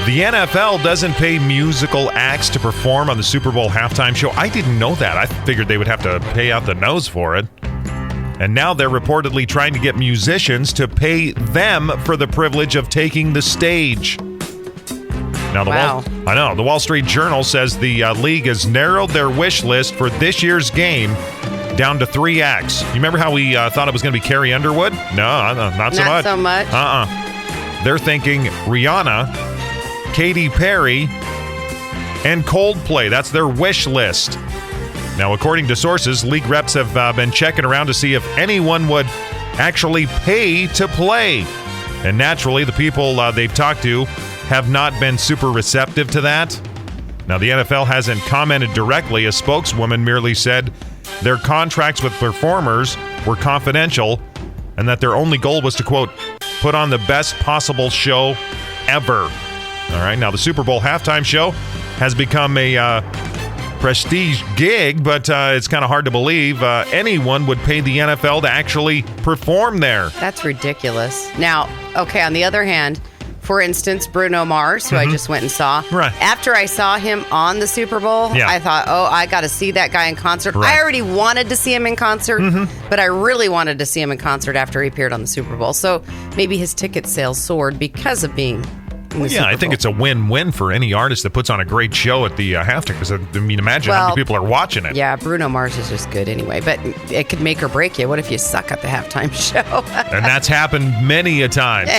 The NFL doesn't pay musical acts to perform on the Super Bowl halftime show. I didn't know that. I figured they would have to pay out the nose for it. And now they're reportedly trying to get musicians to pay them for the privilege of taking the stage. Now, the Wall Street Journal says the league has narrowed their wish list for this year's game down to 3 acts. You remember how we thought it was going to be Carrie Underwood? No, not so much. Not so much. They're thinking Rihanna, Katy Perry, and Coldplay. That's their wish list. Now, according to sources, league reps have been checking around to see if anyone would actually pay to play. And naturally, the people they've talked to have not been super receptive to that. Now, the NFL hasn't commented directly. A spokeswoman merely said their contracts with performers were confidential and that their only goal was to, quote, put on the best possible show ever. All right, now the Super Bowl halftime show has become a prestige gig, but it's kind of hard to believe anyone would pay the NFL to actually perform there. That's ridiculous. Now, okay, on the other hand, for instance, Bruno Mars, who I just went and saw. Right. After I saw him on the Super Bowl, I thought, I got to see that guy in concert. Right. I already wanted to see him in concert, but I really wanted to see him in concert after he appeared on the Super Bowl. So maybe his ticket sales soared because of being in the Super Bowl. I think it's a win-win for any artist that puts on a great show at the halftime. Because, imagine how many people are watching it. Yeah, Bruno Mars is just good anyway. But it could make or break you. What if you suck at the halftime show? And that's happened many a times.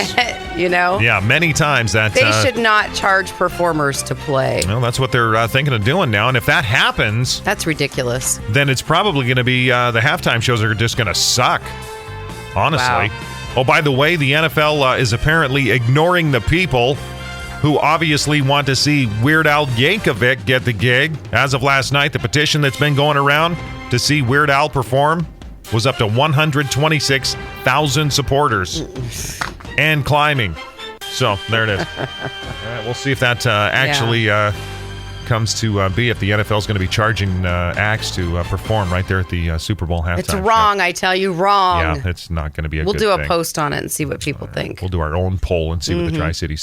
You know? Yeah, many times. They should not charge performers to play. Well, that's what they're thinking of doing now. And if that happens... That's ridiculous. Then it's probably going to be the halftime shows are just going to suck. Honestly. Wow. Oh, by the way, the NFL is apparently ignoring the people who obviously want to see Weird Al Yankovic get the gig. As of last night, the petition that's been going around to see Weird Al perform was up to 126,000 supporters and climbing. So there it is. All right, we'll see if that actually comes to be, if the NFL is going to be charging acts to perform right there at the Super Bowl halftime. It's wrong, I tell you, wrong. Yeah, it's not going to be a good thing. We'll do a post on it and see what people think. We'll do our own poll and see what the Tri-Cities